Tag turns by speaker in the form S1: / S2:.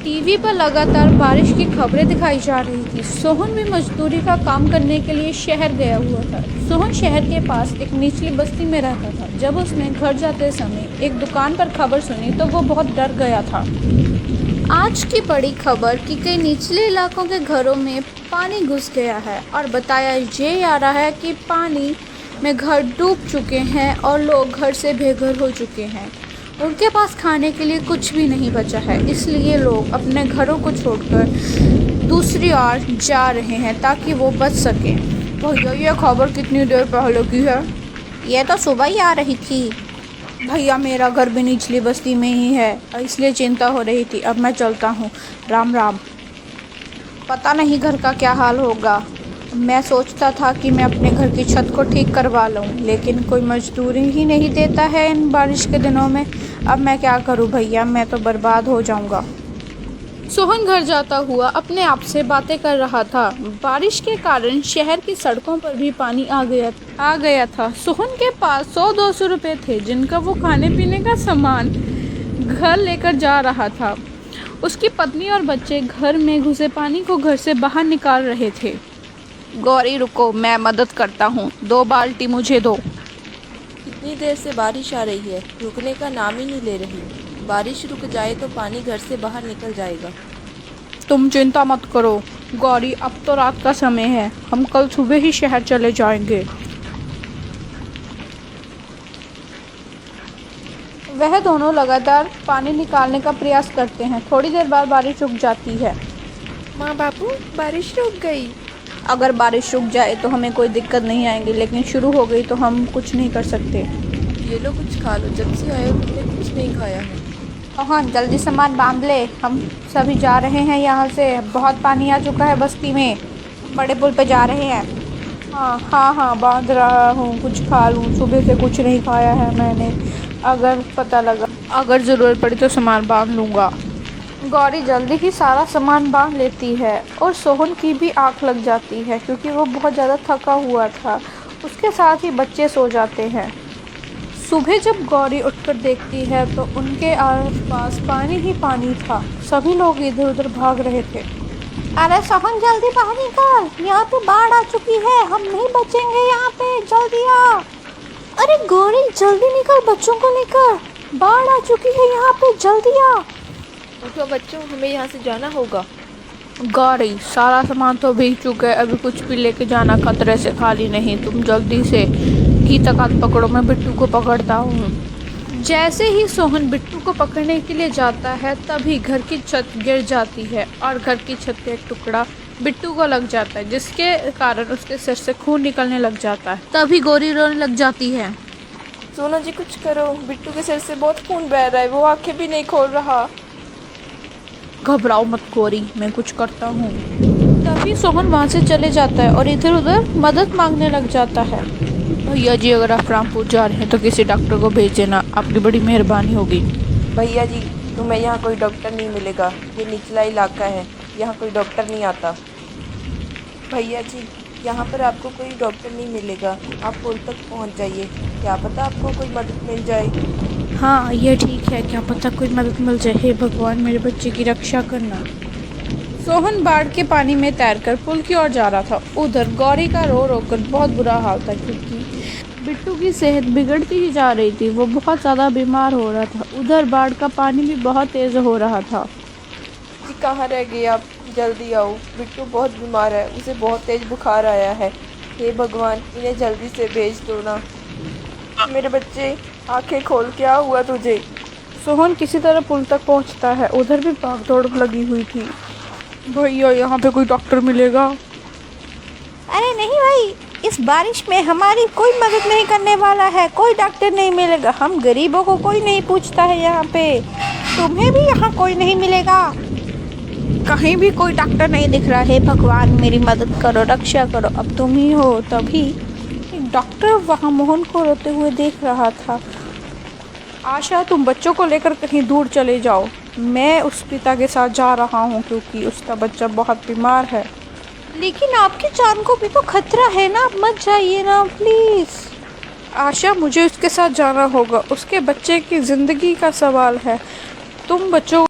S1: TV पर लगातार बारिश की खबरें दिखाई जा रही थी। सोहन भी मजदूरी का काम करने के लिए शहर गया हुआ था। सोहन शहर के पास एक निचली बस्ती में रहता था। जब उसने घर जाते समय एक दुकान पर खबर सुनी तो वो बहुत डर गया था। आज की बड़ी खबर कि कई निचले इलाकों के घरों में पानी घुस गया है और बताया ये जा रहा है कि पानी में घर डूब चुके हैं और लोग घर से बेघर हो चुके हैं। उनके पास खाने के लिए कुछ भी नहीं बचा है, इसलिए लोग अपने घरों को छोड़कर दूसरी ओर जा रहे हैं ताकि वो बच सकें। भैया ये खबर कितनी देर पहले की है? ये तो सुबह ही आ रही थी। भैया मेरा घर भी निचली बस्ती में ही है, इसलिए चिंता हो रही थी। अब मैं चलता हूँ। राम राम। पता नहीं घर का क्या हाल होगा। मैं सोचता था कि मैं अपने घर की छत को ठीक करवा लूँ, लेकिन कोई मजदूरी ही नहीं देता है इन बारिश के दिनों में। अब मैं क्या करूँ भैया, मैं तो बर्बाद हो जाऊँगा। सोहन घर जाता हुआ अपने आप से बातें कर रहा था। बारिश के कारण शहर की सड़कों पर भी पानी आ गया था। सोहन के पास 100-200 रुपए थे, जिनका वो खाने पीने का सामान घर लेकर जा रहा था। उसकी पत्नी और बच्चे घर में घुसे पानी को घर से बाहर निकाल रहे थे। गौरी रुको, मैं मदद करता हूँ, 2 बाल्टी मुझे दो।
S2: कितनी देर से बारिश आ रही है, रुकने का नाम ही नहीं ले रही। बारिश रुक जाए तो पानी घर से बाहर निकल जाएगा।
S1: तुम चिंता मत करो गौरी, अब तो रात का समय है, हम कल सुबह ही शहर चले जाएंगे। वह दोनों लगातार पानी निकालने का प्रयास करते हैं। थोड़ी देर बाद बारिश रुक जाती है।
S2: माँ बापू, बारिश रुक गई।
S1: अगर बारिश रुक जाए तो हमें कोई दिक्कत नहीं आएगी, लेकिन शुरू हो गई तो हम कुछ नहीं कर सकते।
S2: ये लो कुछ खा लो, जब से आए हो तुमने कुछ नहीं खाया है।
S1: हाँ, जल्दी सामान बांध ले, हम सभी जा रहे हैं यहाँ से। बहुत पानी आ चुका है बस्ती में, बड़े पुल पे जा रहे हैं। हाँ बांध रहा हूँ, कुछ खा लूँ, सुबह से कुछ नहीं खाया है मैंने। अगर ज़रूरत पड़ी तो सामान बांध लूँगा। गौरी जल्दी ही सारा सामान बांध लेती है और सोहन की भी आँख लग जाती है क्योंकि वो बहुत ज़्यादा थका हुआ था। उसके साथ ही बच्चे सो जाते हैं। सुबह जब गौरी उठकर देखती है तो उनके आसपास पानी ही पानी था। सभी लोग इधर उधर भाग रहे थे। अरे सोहन जल्दी बाहर निकल, यहाँ पे बाढ़ आ चुकी है, हम नहीं बचेंगे यहाँ पे, जल्दी आ। अरे गौरी जल्दी निकल, बच्चों को लेकर, बाढ़ आ चुकी है यहाँ पे, जल्दी आ।
S2: उठो बच्चों, हमें यहाँ से जाना होगा।
S1: गौरी सारा सामान तो भीग चुका है, अभी कुछ भी लेके जाना खतरे से खाली नहीं। तुम जल्दी से की तकात पकड़ो, मैं बिट्टू को पकड़ता हूँ। जैसे ही सोहन बिट्टू को पकड़ने के लिए जाता है तभी घर की छत गिर जाती है और घर की छत का एक टुकड़ा बिट्टू को लग जाता है, जिसके कारण उसके सिर से खून निकलने लग जाता है। तभी गौरी रोने लग जाती है।
S2: सोना जी कुछ करो, बिट्टू के सिर से बहुत खून बह रहा है, वो आंखें भी नहीं खोल रहा।
S1: घबराओ मत गौरी, मैं कुछ करता हूँ। तभी सोहन वहाँ से चले जाता है और इधर उधर मदद मांगने लग जाता है। भैया जी अगर आप रामपुर जा रहे हैं तो किसी डॉक्टर को भेज देना, आपकी बड़ी मेहरबानी होगी।
S2: भैया जी तुम्हें यहाँ कोई डॉक्टर नहीं मिलेगा, ये निचला इलाका है, यहाँ कोई डॉक्टर नहीं आता। भैया जी यहाँ पर आपको कोई डॉक्टर नहीं मिलेगा, आप पुल तक पहुँच जाइए, क्या पता आपको कोई मदद मिल जाए।
S1: हाँ ये ठीक है, क्या पता कोई मदद मिल जाए। हे भगवान मेरे बच्चे की रक्षा करना। सोहन बाढ़ के पानी में तैरकर पुल की ओर जा रहा था। उधर गौरी का रो रो कर बहुत बुरा हाल था क्योंकि बिट्टू की सेहत बिगड़ती ही जा रही थी, वो बहुत ज़्यादा बीमार हो रहा था। उधर बाढ़ का पानी भी बहुत तेज़ हो रहा था।
S2: जी कहाँ रह गए आप, जल्दी आओ, बिट्टू बहुत बीमार है, उसे बहुत तेज़ बुखार आया है। हे भगवान इन्हें जल्दी से भेज दो ना। मेरे बच्चे आंखें खोल, क्या हुआ तुझे?
S1: सोहन किसी तरह पुल तक पहुंचता है। उधर भी भाग दौड़ लगी हुई थी। भैया यहाँ पे कोई डॉक्टर मिलेगा? अरे नहीं भाई, इस बारिश में हमारी कोई मदद नहीं करने वाला है, कोई डॉक्टर नहीं मिलेगा। हम गरीबों को कोई नहीं पूछता है यहाँ पे। तुम्हें भी यहाँ कोई नहीं मिलेगा, कहीं भी कोई डॉक्टर नहीं दिख रहा है। भगवान मेरी मदद करो, रक्षा करो, अब तुम ही हो। तभी एक डॉक्टर वहाँ मोहन को रोते हुए देख रहा था। आशा तुम बच्चों को लेकर कहीं दूर चले जाओ, मैं उस पिता के साथ जा रहा हूँ क्योंकि उसका बच्चा बहुत बीमार है। लेकिन आपकी जान को भी तो खतरा है ना, आप मत जाइए ना प्लीज़। आशा मुझे उसके साथ जाना होगा, उसके बच्चे की ज़िंदगी का सवाल है। तुम बच्चों